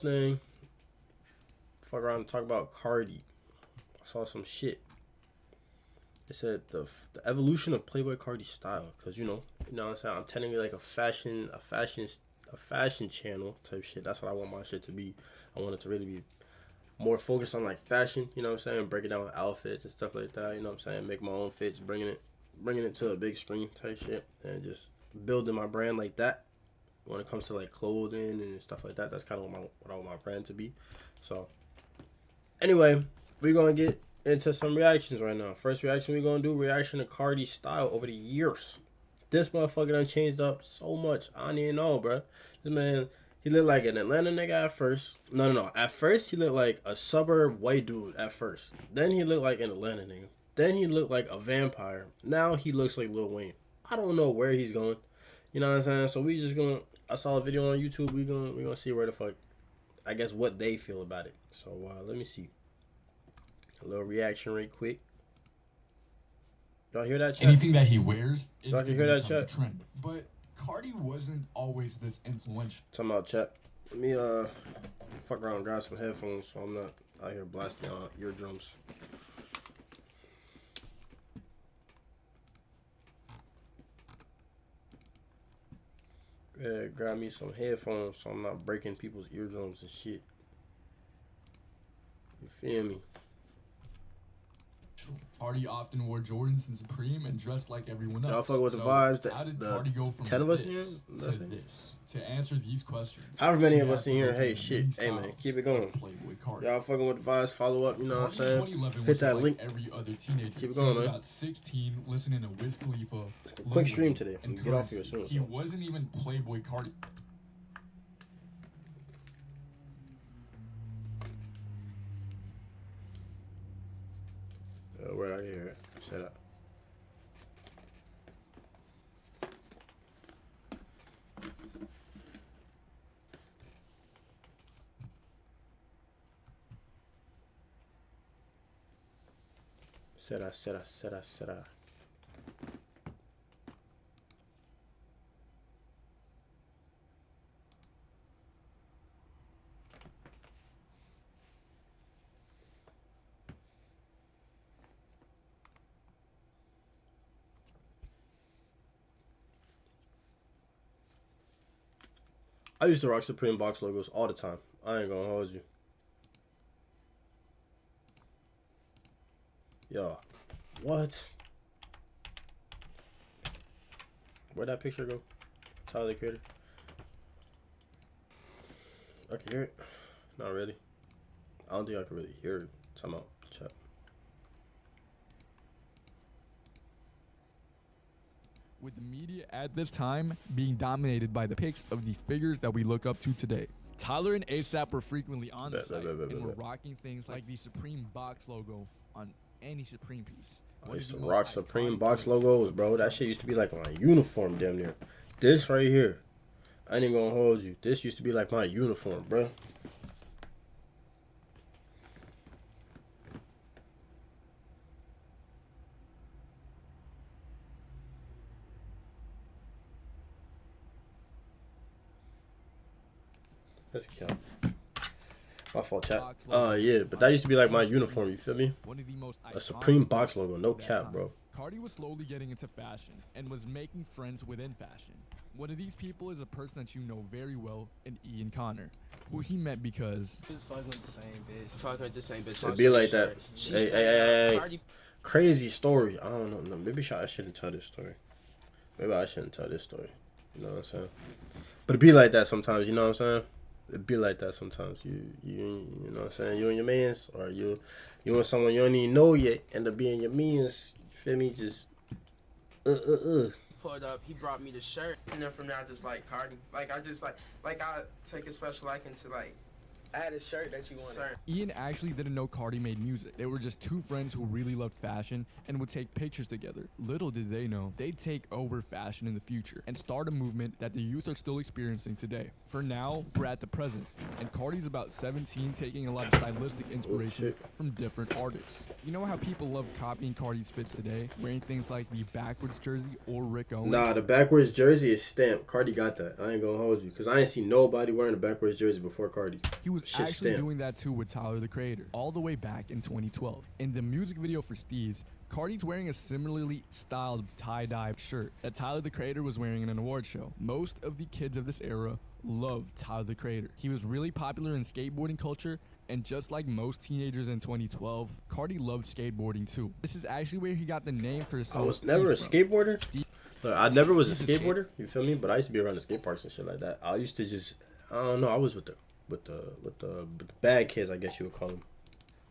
thing. Fuck around and talk about Carti. I saw some shit. It said the evolution of Playboi Carti style, cause you know what I'm saying. I'm technically like a fashion channel type shit. That's what I want my shit to be. I want it to really be more focused on like fashion. You know what I'm saying? Break it down with outfits and stuff like that. You know what I'm saying? Make my own fits, bringing it to a big screen type shit, and just building my brand like that. When it comes to like clothing and stuff like that, that's kind of what I want my brand to be. So anyway, we're gonna get into some reactions right now. First reaction we're gonna do, reaction to Carti's style over the years. This motherfucker done changed up so much. I don't even know, bro. This man, he looked like an Atlanta nigga at first. No. At first, he looked like a suburb white dude at first. Then he looked like an Atlanta nigga. Then he looked like a vampire. Now he looks like Lil Wayne. I don't know where he's going. You know what I'm saying? So we just gonna, I saw a video on YouTube. We gonna see where the fuck, I guess, what they feel about it. So let me see. A little reaction right quick. Y'all hear that, chat? Anything that he wears, y'all can hear that, chat? Trend. But Carti wasn't always this influential. Talking about, chat. Let me fuck around and grab some headphones so I'm not out here blasting out eardrums. Yeah, grab me some headphones so I'm not breaking people's eardrums and shit. You feel me? Carti often wore Jordans and Supreme and dressed like everyone else. Y'all fuck with the vibes. How did Carti go from 10 of us this here? to this? To answer these questions. However many of us in here, hey, shit. Hey, man, keep it going. Y'all fucking with the vibes, follow up, you know what I'm saying? Hit that link. Every other teenager. Keep it going, man. About 16, listening to Wiz Khalifa. Quick stream today. Get off here soon. He wasn't even Playboi Carti. Where I hear it? Set up. Será. I used to rock Supreme box logos all the time. I ain't gonna hold you. Yo, what? Where'd that picture go? Tyler the Creator. I can hear it. Not really. I don't think I can really hear it. Time out. Chat. With the media at this time being dominated by the pics of the figures that we look up to today. Tyler and ASAP were frequently on the site and were rocking things like the Supreme box logo on any Supreme piece. I used to rock Supreme box logos, bro. That shit used to be like my uniform damn near. This right here, I ain't gonna hold you. This used to be like my uniform, bro. That's cute. My fault, chat. Yeah, but that used to be like my uniform, you feel me? A Supreme box logo, no cap, bro. Carti was slowly getting into fashion and was making friends within fashion. One of these people is a person that you know very well, in Ian Connor, who he met because he was fucking with the same bitch. Fucking with the same bitch. It'd be like that. Hey. Crazy story. I don't know. No, maybe I shouldn't tell this story. Maybe I shouldn't tell this story. You know what I'm saying? But it be like that sometimes, you know what I'm saying? It be like that sometimes. You know what I'm saying? You and your mans, or you and someone you don't even know yet, end up being your mans. You feel me? Just Pulled up, he brought me the shirt, and then from there I just like Carti. Like I just like I take a special liking to like I had a shirt that you wanted. Ian actually didn't know Carti made music. They were just two friends who really loved fashion and would take pictures together. Little did they know, they'd take over fashion in the future and start a movement that the youth are still experiencing today. For now, we're at the present, and Carti's about 17, taking a lot of stylistic inspiration from different artists. You know how people love copying Carti's fits today, wearing things like the backwards jersey or Rick Owens? Nah, the backwards jersey is stamped. Carti got that. I ain't gonna hold you, because I ain't seen nobody wearing a backwards jersey before Carti. He was actually doing that too with Tyler, the Creator, all the way back in 2012. In the music video for Steez, Carti's wearing a similarly styled tie-dye shirt that Tyler, the Creator was wearing in an award show. Most of the kids of this era loved Tyler, the Creator. He was really popular in skateboarding culture, and just like most teenagers in 2012, Carti loved skateboarding too. This is actually where he got the name for his song. I was never a skateboarder. Look, I never was a skateboarder, you feel me? But I used to be around the skate parks and shit like that. I used to just, I don't know, I was with the bad kids, I guess you would call them.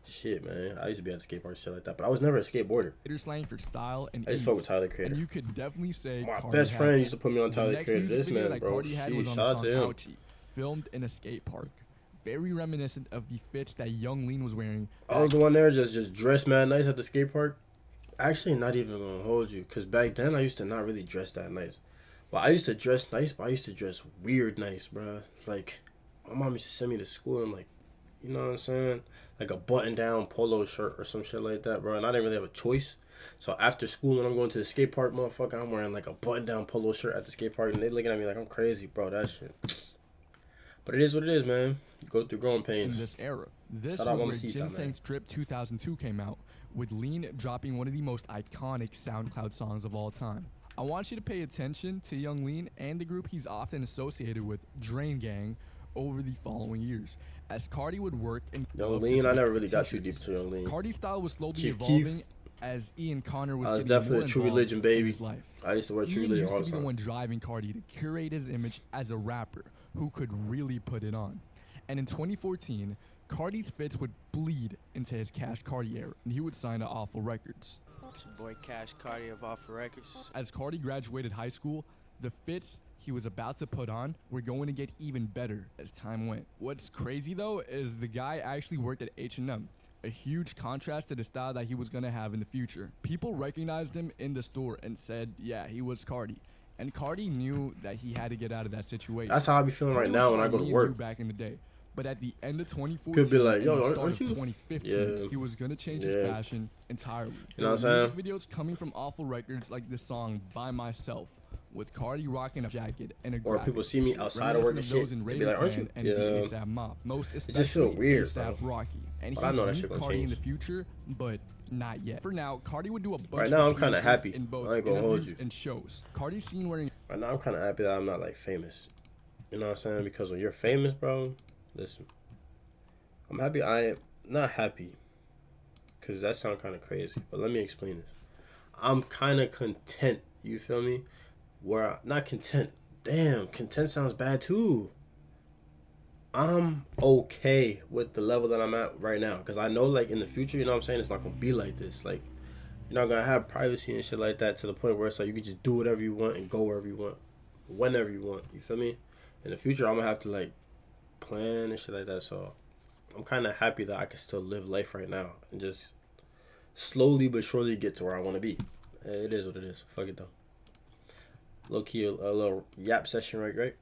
Shit, man. I used to be at the skate park shit like that, but I was never a skateboarder. Slang for style and I just fuck with Tyler, the Creator. And you could definitely say my Carti best friend used to put me on Tyler, the Creator. This man, bro. Carti had was on the song Ouchie, filmed in a skate park. Very reminiscent of the fits that Young Lean was wearing. I was the one there just dressed mad nice at the skate park. Actually, not even gonna hold you, because back then I used to not really dress that nice. Well, I used to dress nice, but I used to dress weird nice, bro. Like, my mom used to send me to school and, like, you know what I'm saying? Like a button-down polo shirt or some shit like that, bro. And I didn't really have a choice. So after school, when I'm going to the skate park, motherfucker, I'm wearing like a button-down polo shirt at the skate park. And they looking at me like I'm crazy, bro. That shit. But it is what it is, man. You go through growing pains. In this era. This was where Ginseng Strip 2002 came out, with Lean dropping one of the most iconic SoundCloud songs of all time. I want you to pay attention to Young Lean and the group he's often associated with, Drain Gang, over the following years. As Carti would work in Young Lean, I never really got too deep to Young Lean. Carti's style was slowly Chief evolving Keef. as Ian Connor was I was getting definitely more a True involved Religion baby. in his life. I used to wear True Ian Religion used all to the be the time. one driving Carti to curate his image as a rapper who could really put it on. And in 2014, Carti's fits would bleed into his Cash Carti era, and he would sign to Awful Records. It's your boy Cash Carti of Awful Records. As Carti graduated high school, the fits he was about to put on were going to get even better as time went. What's crazy though is the guy actually worked at H&M, a huge contrast to the style that he was going to have in the future. People recognized him in the store and said, yeah, he was Carti. And Carti knew that he had to get out of that situation. That's how I be feeling right now when I go to work. Back in the day. But at the end of 2014, people be like, yo, and the start aren't you? of 2015, he was going to change his fashion entirely. You know what I'm saying? Music videos coming from Awful Records like this song, By Myself, with Carti rocking a jacket and a or people see me outside of work and shit, they be like, aren't you? And the A$AP Mob. Most it just feel weird, A$AP Rocky. And but I know that shit gonna Carti change in the future, but not yet. For now, Carti would do a bunch right now, I'm kind of appearances happy. in both I ain't gonna hold you. and shows. Carti's seen wearing. Right now, I'm kind of happy that I'm not like famous. You know what I'm saying? Because when you're famous, bro, listen, I'm happy. I am not happy, because that sounds kind of crazy. But let me explain this. I'm kind of content. You feel me? Not content. Damn, content sounds bad too. I'm okay with the level that I'm at right now, because I know, like, in the future, you know what I'm saying, it's not gonna be like this. Like, you're not gonna have privacy and shit like that to the point where it's like you can just do whatever you want and go wherever you want, whenever you want. You feel me? In the future, I'm gonna have to like plan and shit like that. So I'm kind of happy that I can still live life right now and just slowly but surely get to where I want to be. It is what it is. Fuck it though. Low key, a little yap session, right?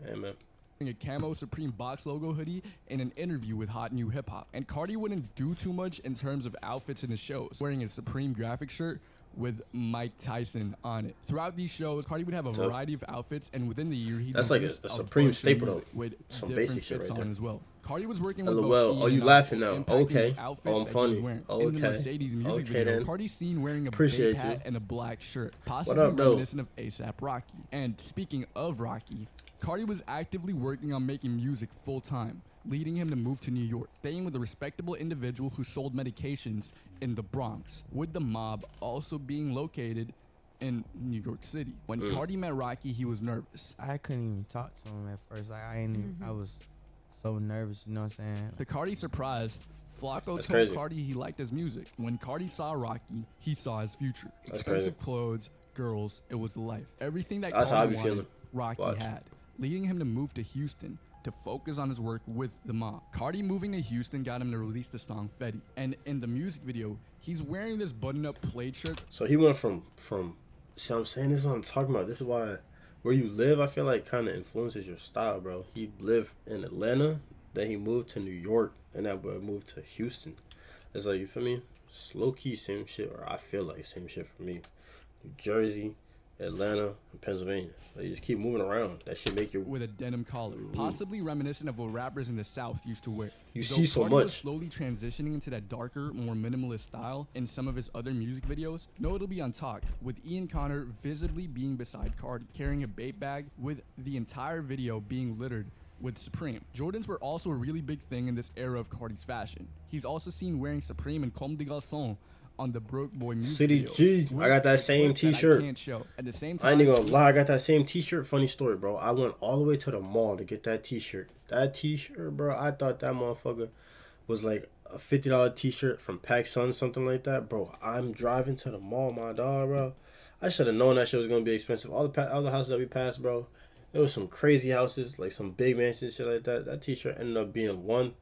Yeah, man. A camo Supreme box logo hoodie in an interview with Hot New Hip Hop. And Carti wouldn't do too much in terms of outfits in his shows, wearing a Supreme graphic shirt with Mike Tyson on it. Throughout these shows, Carti would have a variety of outfits, and within the year, that's like a Supreme staple though. With some different basic shit fits right on there as well. Carti was working with LOL. Oh, you laughing now? Okay. Oh, I'm funny. Okay. In the Mercedes music video, then. Carti's seen wearing a Appreciate big hat you. and a black shirt, possibly What up, though? reminiscent of A$AP Rocky. And speaking of Rocky, Carti was actively working on making music full-time, leading him to move to New York, staying with a respectable individual who sold medications in the Bronx, with the mob also being located in New York City. When Carti met Rocky, he was nervous. I couldn't even talk to him at first. Like, I was so nervous, you know what I'm saying? To Carti's surprise, Flacco told crazy. Carti he liked his music. When Carti saw Rocky, he saw his future. That's Expensive crazy. clothes, girls, it was the life. Everything that That's how I Carti be wanted, feeling. Rocky Watch. had, leading him to move to Houston to focus on his work with the mob. Carti moving to Houston got him to release the song Fetty. And in the music video, he's wearing this button-up plaid shirt. So he went from see what I'm saying? This is what I'm talking about. This is why where you live, I feel like kind of influences your style, bro. He lived in Atlanta, then he moved to New York, and that boy moved to Houston. It's like, you feel me? It's low-key same shit, or I feel like same shit for me. New Jersey, Atlanta, and Pennsylvania. Like, you just keep moving around. That shit make you... With a denim collar, possibly reminiscent of what rappers in the South used to wear. You see so Carti much. was slowly transitioning into that darker, more minimalist style in some of his other music videos, notably on Talk, with Ian Connor visibly being beside Carti, carrying a bait bag, with the entire video being littered with Supreme. Jordans were also a really big thing in this era of Carti's fashion. He's also seen wearing Supreme and Comme des Garçons on the Broke Boy music video. CDG. I got that same t-shirt. At the same time, I ain't even gonna lie, I got that same t-shirt. Funny story, bro. I went all the way to the mall to get that t-shirt. That t-shirt, bro, I thought that motherfucker was like a $50 t-shirt from PacSun, something like that. Bro, I'm driving to the mall, my dog, bro. I should have known that shit was gonna be expensive. All the houses that we passed, bro, it was some crazy houses, like some big mansions, shit like that. That t-shirt ended up being $150.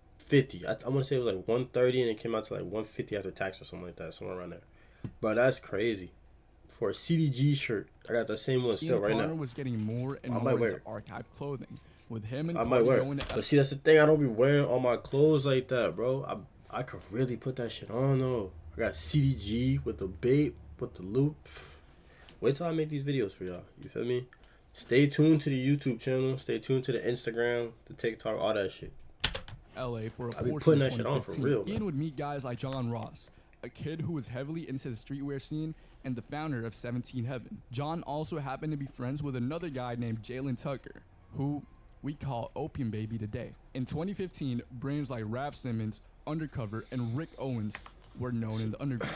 I want to say it was like $130, and it came out to like $150 after tax or something like that, somewhere around there. But that's crazy. For a CDG shirt, I got the same one still right now. Was getting more and more into archive clothing, with him and I might wear it. But see, that's the thing. I don't be wearing all my clothes like that, bro. I could really put that shit on though. I got CDG with the bait, with the loop. Wait till I make these videos for y'all. You feel me? Stay tuned to the YouTube channel. Stay tuned to the Instagram, the TikTok, all that shit. LA for a I be putting that shit on for real, man. Ian would meet guys like John Ross, a kid who was heavily into the streetwear scene and the founder of 17 Heaven. John also happened to be friends with another guy named Jalen Tucker, who we call Opium Baby today. In 2015, brands like Raph Simmons, Undercover, and Rick Owens were known in the underground.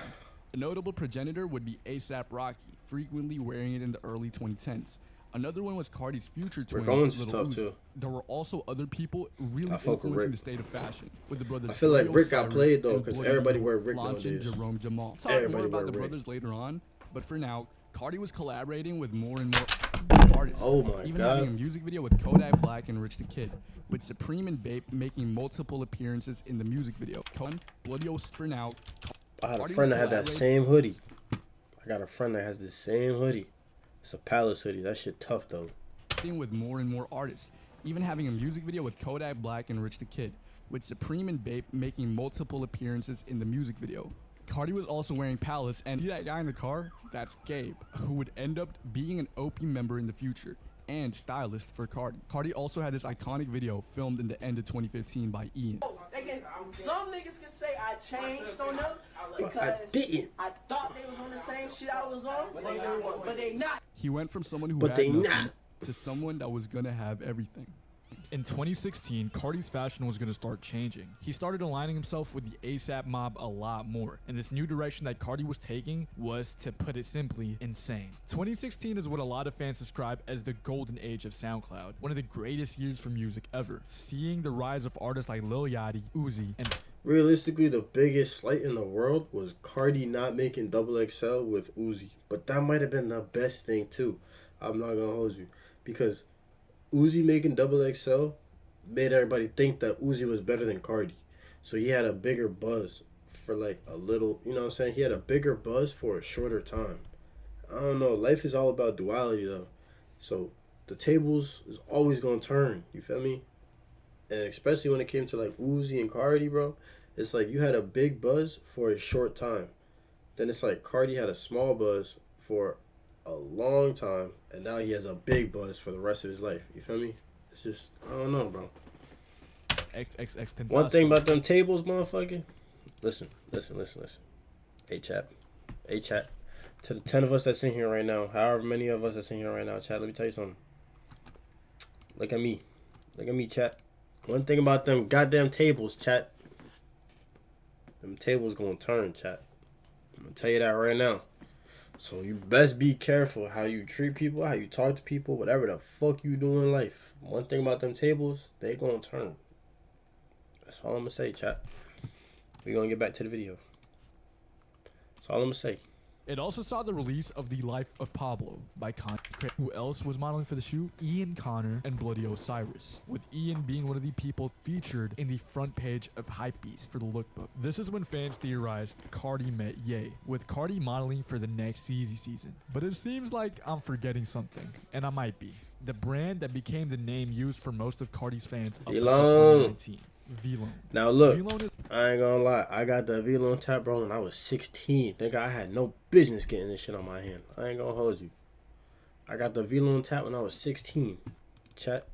A notable progenitor would be A$AP Rocky, frequently wearing it in the early 2010s. Another one was Carti's future twin, Rick Owens is Little tough Uzi. too. There were also other people really fuck with influencing Rick. the state of fashion, with the brothers. I feel like Leo Rick got Cyrus played though, and because Bloody everybody Hell, wear Rick launching nowadays. Jerome Jamal. Talk Everybody more about wear the Rick. brothers later on, but for now, Carti was collaborating with more and more artists. Oh my Even God. having a music video with Kodak Black and Rich the Kid, with Supreme and Bape making multiple appearances in the music video. Bloody Hell for now. I had a Carti friend was that had that same hoodie. I got a friend that has the same hoodie. It's a Palace hoodie. That shit tough though. With more and more artists, even having a music video with Kodak Black and Rich the Kid, with Supreme and Bape making multiple appearances in the music video. Carti was also wearing Palace, and see that guy in the car? That's Gabe, who would end up being an Opium member in the future and stylist for Carti. Carti also had his iconic video filmed in the end of 2015 by Ian. Some niggas can say I changed on them because I didn't. I thought they was on the same shit I was on, but they not. He went from someone who But had they nothing not. to someone that was gonna have everything. In 2016, Carti's fashion was going to start changing. He started aligning himself with the A$AP mob a lot more, and this new direction that Carti was taking was, to put it simply, insane. 2016 is what a lot of fans describe as the golden age of SoundCloud, one of the greatest years for music ever, seeing the rise of artists like Lil Yachty, Uzi, and Realistically, the biggest slight in the world was Carti not making XXL with Uzi. But that might have been the best thing too. I'm not gonna hold you, because Uzi making XXL made everybody think that Uzi was better than Carti. So he had a bigger buzz for like a little, you know what I'm saying? He had a bigger buzz for a shorter time. I don't know. Life is all about duality though. So the tables is always going to turn. You feel me? And especially when it came to like Uzi and Carti, bro. It's like you had a big buzz for a short time. Then it's like Carti had a small buzz for a long time, and now he has a big buzz for the rest of his life. You feel me? It's just, I don't know, bro. XXX. One thing about them tables, motherfucker. Listen. Hey, chat. To the 10 of us that's in here right now, however many of us that's in here right now, chat, let me tell you something. Look at me, chat. One thing about them goddamn tables, chat. Them tables gonna turn, chat. I'm gonna tell you that right now. So you best be careful how you treat people, how you talk to people, whatever the fuck you do in life. One thing about them tables, they gonna turn. That's all I'm gonna say, chat. We gonna get back to the video. That's all I'm gonna say. It also saw the release of The Life of Pablo by Kanye. Who else was modeling for the shoot? Ian Connor and Bloody Osiris, with Ian being one of the people featured in the front page of Hypebeast for the lookbook. This is when fans theorized Carti met Ye, with Carti modeling for the next Yeezy season. But it seems like I'm forgetting something, and I might be. The brand that became the name used for most of Carti's fans up until 2019. V-Lone. Now look, V-Lone I ain't gonna lie. I got the V-Lone tap, bro, when I was 16. Think I had no business getting this shit on my hand. I ain't gonna hold you. I got the V-Lone tap when I was 16. Chat.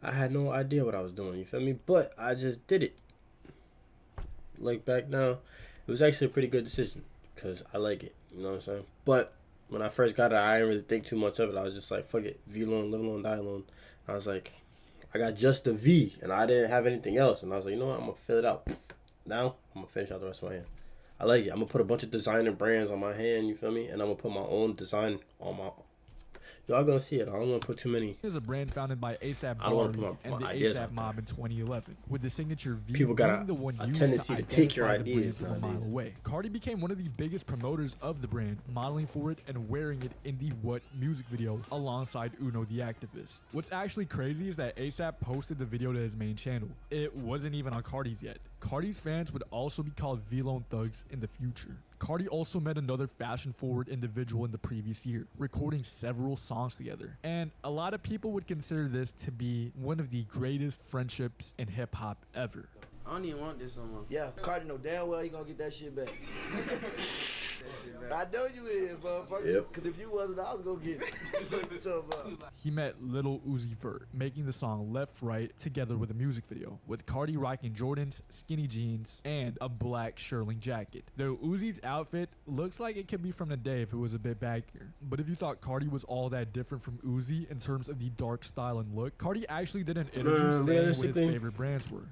I had no idea what I was doing, you feel me? But I just did it. Look back now, it was actually a pretty good decision because I like it. You know what I'm saying? But when I first got it, I didn't really think too much of it. I was just like, fuck it. V-Lone, live alone, die alone. I was like, I got just the V, and I didn't have anything else. And I was like, you know what? I'm going to fill it out. Now, I'm going to finish out the rest of my hand. I like it. I'm going to put a bunch of designer brands on my hand, you feel me? And I'm going to put my own design on my... Y'all going to see it. I don't want to put too many... is a brand founded by ASAP I don't want to Bari put and my the ideas ASAP out Mob there. in 2011, with the signature V People got being the one a used tendency to take your identify the brand ideas from a mile nowadays. away. Carti became one of the biggest promoters of the brand, modeling for it and wearing it in the What music video alongside Uno the Activist. What's actually crazy is that ASAP posted the video to his main channel. It wasn't even on Carti's yet. Carti's fans would also be called V-Lone thugs in the future. Carti also met another fashion-forward individual in the previous year, recording several songs together. And a lot of people would consider this to be one of the greatest friendships in hip-hop ever. I don't even want this no more. Yeah, Carti know damn well he gonna get that shit back. I know you is, motherfucker. Yep. Cause if you wasn't, I was gonna get it. So, He met Lil Uzi Vert, making the song Left Right together with a music video, with Carti rocking Jordans, skinny jeans, and a black shirling jacket. Though Uzi's outfit looks like it could be from the day if it was a bit baggier. But if you thought Carti was all that different from Uzi in terms of the dark style and look, Carti actually did an interview saying what his favorite brands were.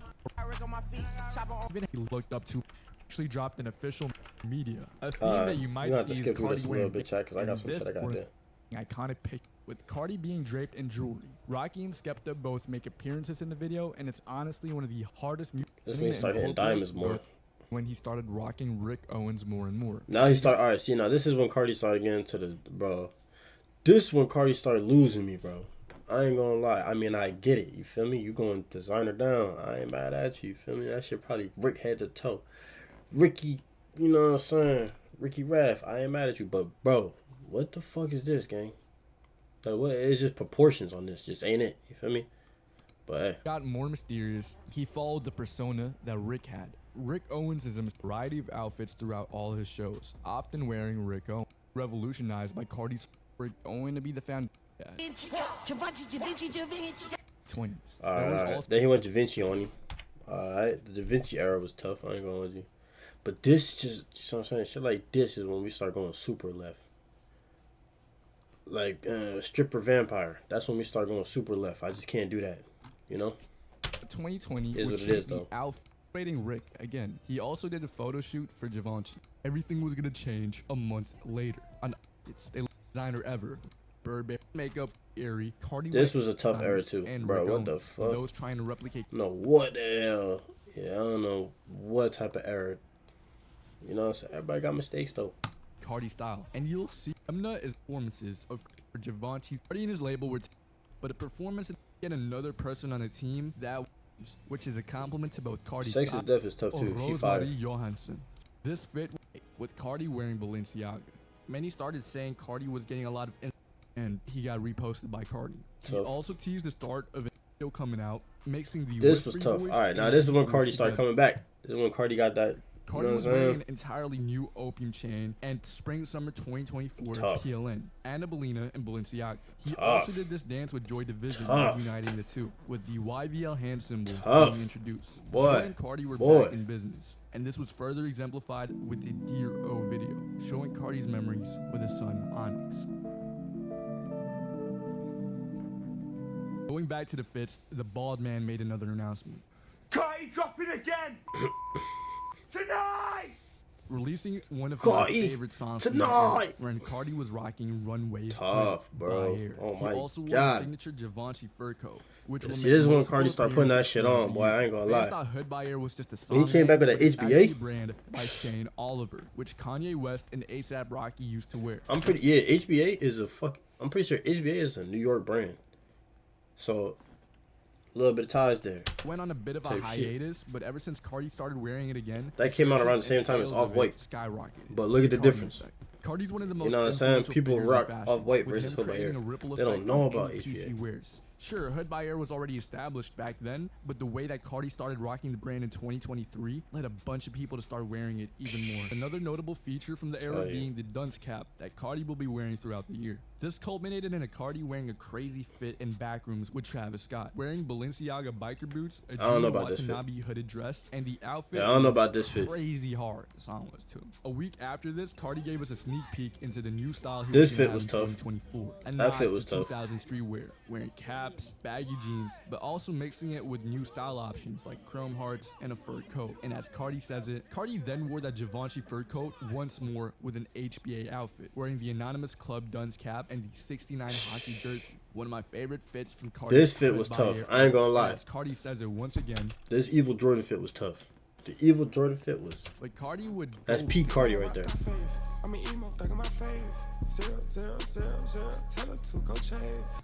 Even he looked up to actually dropped an official media. A theme that you might see is Carti wearing because I got some shit I got there. Iconic pic with Carti being draped in jewelry. Rocky and Skepta both make appearances in the video, and it's honestly one of the hardest music. This when he started hitting diamonds more. When he started rocking Rick Owens more and more. Now he started. All right, see now this is when Carti started getting to the bro. This when Carti started losing me, bro. I ain't gonna lie. I mean, I get it. You feel me? You going designer down. I ain't mad at you. You feel me? That shit probably Rick head to toe. Ricky, you know what I'm saying? Ricky Raff. I ain't mad at you, but bro, what the fuck is this, gang? Like, what? It's just proportions on this. Just ain't it? You feel me? But hey. Got more mysterious. He followed the persona that Rick had. Rick Owens is a variety of outfits throughout all his shows, often wearing Rick Owens. Revolutionized by Carti's Rick Owens to be the foundation. 20s. Alright. Then he went Da Vinci on him. Alright. The Da Vinci era was tough. I ain't gonna hold you. But this just, you know what I'm saying? Shit like this is when we start going super left. Like stripper vampire. That's when we start going super left. I just can't do that. You know? 2020 is what it is, though. Outfitting Rick again. He also did a photo shoot for Givenchy. Everything was gonna change a month later. It's the designer ever. Burberry makeup, Airy, Carti. This was a tough era too, bro. What the fuck? Those trying to replicate. No, what the hell? Yeah, I don't know what type of era. You know what I'm saying? Everybody got mistakes though. Carti style, and you'll see Emna is performances of Givenchy. Carti and his label were, but a performance of yet another person on the team that, which is a compliment to both Carti. Sex is Death is tough too. She fired. Johansson. This fit with Carti wearing Balenciaga. Many started saying Carti was getting a lot of. And he got reposted by Carti. He also teased the start of it still coming out, mixing the. This was tough. All right, now this is when Carti started coming back. This is when Carti got that. Carti was wearing an entirely new opium chain and spring/summer 2024 PLN, Anna Bolena and Balenciaga. He also did this dance with Joy Division, uniting the two, with the YVL hand symbol being introduced. Joy and Carti were back in business, and this was further exemplified with the Dear O video, showing Carti's memories with his son Onyx. Going back to the fits, the bald man made another announcement. Carti dropping again! Tonight! releasing one of my favorite songs tonight, when Carti was rocking Runway. Tough, bro. Oh my he also wore God. signature Givenchy fur coat, which See, this is when Carti start putting that shit on, boy. I ain't gonna lie. Thought Hood by Air was just a song. When he came back with an HBA brand by Shane Oliver, which Kanye West and ASAP Rocky used to wear. I'm pretty HBA is a I'm pretty sure HBA is a New York brand. So a little bit of ties there. Went on a bit of a hiatus, but ever since Carti started wearing it again, that came out around the same time as Off-White. Skyrocketed. But look at the difference. Carti's one of the most, you know what I'm saying? People rock Off-White versus Hood by Air. They don't know about HBA. Wears. Sure, Hood by Air was already established back then, but the way that Carti started rocking the brand in 2023 led a bunch of people to start wearing it even more. Another notable feature from the era being the dunce cap that Carti will be wearing throughout the year. This culminated in a Carti wearing a crazy fit in backrooms with Travis Scott, wearing Balenciaga biker boots, a Gina Watanabe hooded dress, and the outfit I don't know about this fit. Crazy hard. The song was too. A week after this, Carti gave us a sneak peek into the new style he this was fit was tough. 2024. And that fit was tough. 2000 streetwear, wearing caps, baggy jeans, but also mixing it with new style options like chrome hearts and a fur coat. And as Carti says it, Carti then wore that Givenchy fur coat once more with an HBA outfit, wearing the anonymous club dunce cap and the 69 hockey jersey. One of my favorite fits from Carti. This fit was tough. I ain't gonna lie. As Carti says it once again, this evil Jordan fit was tough. The evil Jordan fit was. But Carti would. That's peak Carti right there.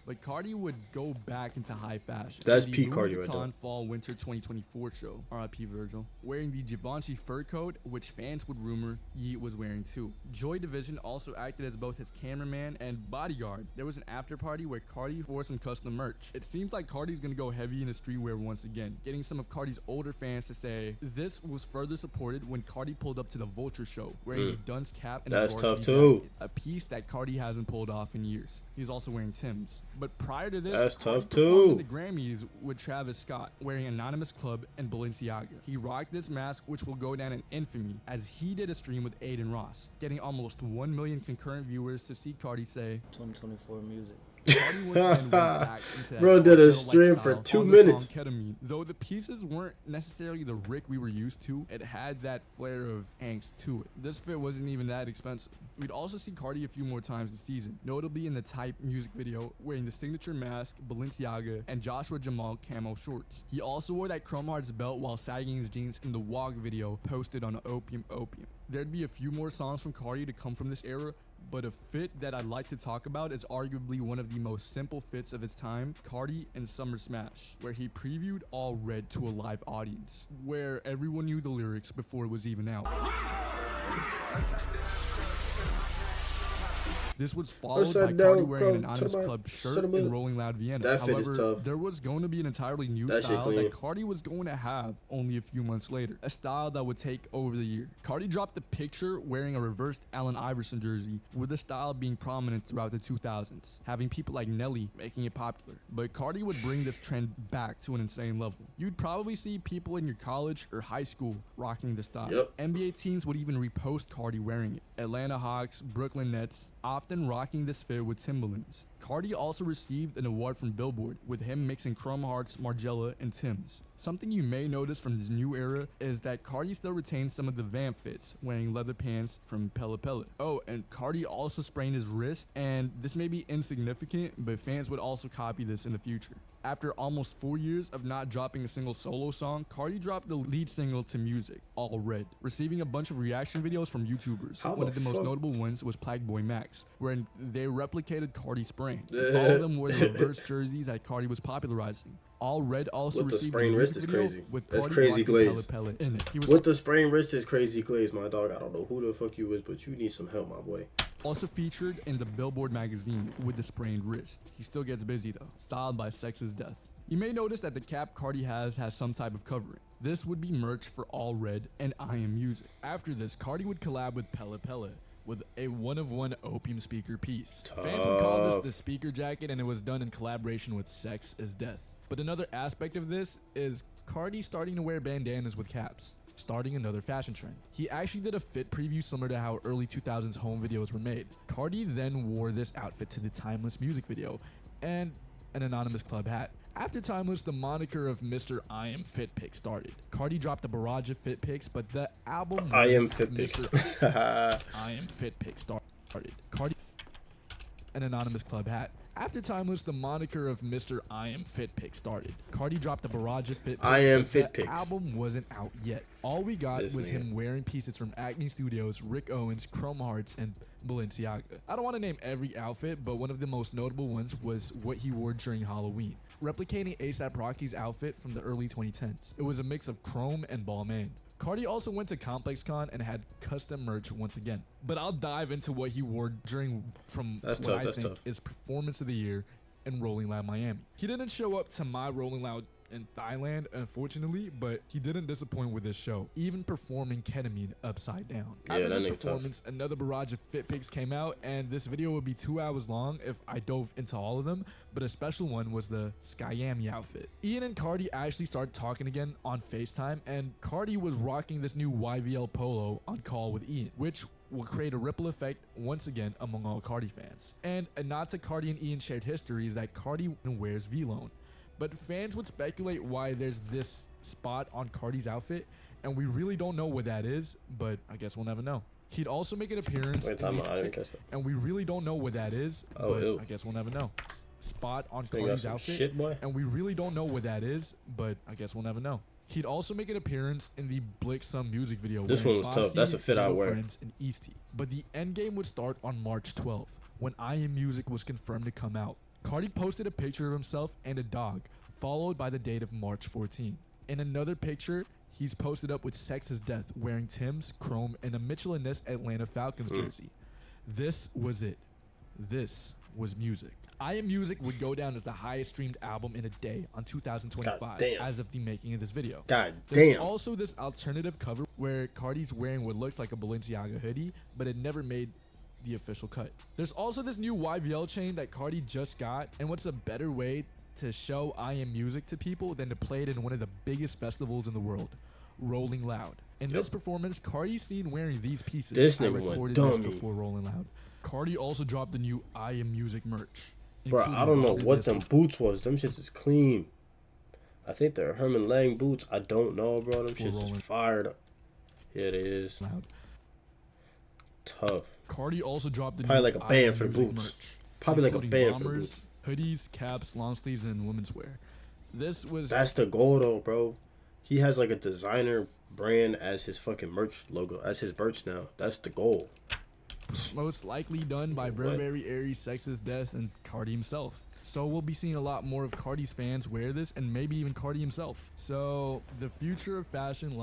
But Carti would go back into high fashion. That's peak Carti right there. Fall Winter 2024 show, R.I.P. Virgil, wearing the Givenchy fur coat, which fans would rumor Yeet was wearing too. Joy Division also acted as both his cameraman and bodyguard. There was an after party where Carti wore some custom merch. It seems like Carti's gonna go heavy in his streetwear once again, getting some of Carti's older fans to say this was further supported when Carti pulled up to the Vulture show wearing a dunce cap and a varsity jacket, a piece that Carti hasn't pulled off in years. He's also wearing Timbs. But prior to this, that's Carti tough too. the Grammys with Travis Scott wearing Anonymous Club and Balenciaga. He rocked this mask, which will go down in infamy, as he did a stream with Aiden Ross, getting almost 1 million concurrent viewers to see Carti say 2024 music. Bro did a stream for 2 minutes. Ketamine. Though the pieces weren't necessarily the Rick we were used to, it had that flair of angst to it. This fit wasn't even that expensive. We'd also see Carti a few more times this season, notably in the Type music video, wearing the signature mask, Balenciaga, and Joshua Jamal camo shorts. He also wore that Chrome Hearts belt while sagging his jeans in the Walk video posted on Opium. There'd be a few more songs from Carti to come from this era, but a fit that I'd like to talk about is arguably one of the most simple fits of its time, Carti and Summer Smash, where he previewed All Red to a live audience, where everyone knew the lyrics before it was even out. This was followed by Carti wearing an Anonymous Club shirt and Rolling Loud Vienna. However, there was going to be an entirely new style that Carti was going to have only a few months later, a style that would take over the year. Carti dropped the picture wearing a reversed Allen Iverson jersey, with the style being prominent throughout the 2000s, having people like Nelly making it popular. But Carti would bring this trend back to an insane level. You'd probably see people in your college or high school rocking the style. NBA teams would even repost Carti wearing it. Atlanta Hawks, Brooklyn Nets, often rocking this fit with Timberlands. Carti also received an award from Billboard, with him mixing Chrome Hearts, Margiela, and Timbs. Something you may notice from this new era is that Carti still retains some of the vamp fits, wearing leather pants from Pelle Pelle. Oh, and Carti also sprained his wrist, and this may be insignificant, but fans would also copy this in the future. After almost 4 years of not dropping a single solo song, Carti dropped the lead single to Music, All Red, receiving a bunch of reaction videos from YouTubers. One of the most notable ones was Playboi Max, wherein they replicated Carti's sprain. All of them wore the reverse jerseys that Carti was popularizing. All Red also received sprained wrist is crazy. That's crazy glaze. With the sprained wrist is crazy glaze, my dog. I don't know who the fuck you is, but you need some help, my boy. Also featured in the Billboard magazine with the sprained wrist. He still gets busy though, styled by Sex is Death. You may notice that the cap Carti has some type of covering. This would be merch for All Red and I Am Music. After this, Carti would collab with Pelle Pelle with a one-of-one Opium speaker piece. Fans would call this the speaker jacket, and it was done in collaboration with Sex is Death. But another aspect of this is Carti starting to wear bandanas with caps, starting another fashion trend. He actually did a fit preview similar to how early 2000s home videos were made. Carti then wore this outfit to the Timeless music video and an Anonymous Club hat, After Timeless, the moniker of Mr. I Am Fit Pick started. Carti dropped a barrage of fit picks, but the album I Am Fit Pick. Mr. I Am Fit Pick started. Carti an anonymous club hat. After Timeless, the moniker of Mr. I Am Fit Pick started. Carti dropped a barrage of fit picks, I Am but Fit the Picks. album wasn't out yet. All we got This was man. him wearing pieces from Acme Studios, Rick Owens, Chrome Hearts, and Balenciaga. I don't want to name every outfit, but one of the most notable ones was what he wore during Halloween, replicating A$AP Rocky's outfit from the early 2010s. It was a mix of chrome and Balmain. Carti also went to ComplexCon and had custom merch once again. But I'll dive into what he wore during That's what tough, I that's think tough. is Performance of the Year in Rolling Loud Miami. He didn't show up to my Rolling Loud in Thailand, unfortunately, but he didn't disappoint with this show, even performing Ketamine upside down. Yeah, After that this nigga tough. performance, another barrage of fit pics came out, and this video would be 2 hours long if I dove into all of them, but a special one was the Skyami outfit. Ian and Carti actually started talking again on FaceTime, and Carti was rocking this new YVL polo on call with Ian, which will create a ripple effect once again among all Carti fans. And a nod to Carti and Ian shared history is that Carti wears V-Lone. But fans would speculate why there's this spot on Carti's outfit, and we really don't know what that is, but I guess we'll never know. He'd also make an appearance Wait, time out. I didn't catch that. and we really don't know what that is, Oh, but ew. I guess we'll never know. Spot on You got Carti's some outfit, shit, boy. and we really don't know what that is, but I guess we'll never know. He'd also make an appearance in the Blick Some music video. This wearing one was tough. That's a fit I Ghetto wear. Friends, and Eastie. But the end game would start on March 12th, when I Am Music was confirmed to come out. Carti posted a picture of himself and a dog, followed by the date of March 14. In another picture, he's posted up with Sex is Death, wearing Tim's, Chrome, and a Mitchell & Ness Atlanta Falcons jersey. This was it. This was music. I Am Music would go down as the highest streamed album in a day on 2025 Goddamn. as of the making of this video. God There's damn. also this alternative cover where Carti's wearing what looks like a Balenciaga hoodie, but it never made the official cut. There's also this new YVL chain that Carti just got, and what's a better way to show I Am Music to people than to play it in one of the biggest festivals in the world, Rolling Loud. In this performance, Carti's seen wearing these pieces. This I nigga went recorded this dummy. before Rolling Loud. Carti also dropped the new I Am Music merch. Bro, I including don't know longer what disc- them boots was. Them shits is clean. I think they're Herman Lang boots. I don't know, bro. Them shits rolling. is fired up. Yeah, it is. Loud. Tough. Carti also dropped the Probably new like a I band Am for the Music boots. merch, Probably like a including band for the bombers, boots. hoodies, caps, long sleeves, and women's wear. This was That's the goal, though, bro. He has like a designer brand as his fucking merch logo, as his merch now. That's the goal. most likely done by Burberry, Aries, Sex is Death, and Carti himself. So we'll be seeing a lot more of Carti's fans wear this, and maybe even Carti himself. So the future of fashion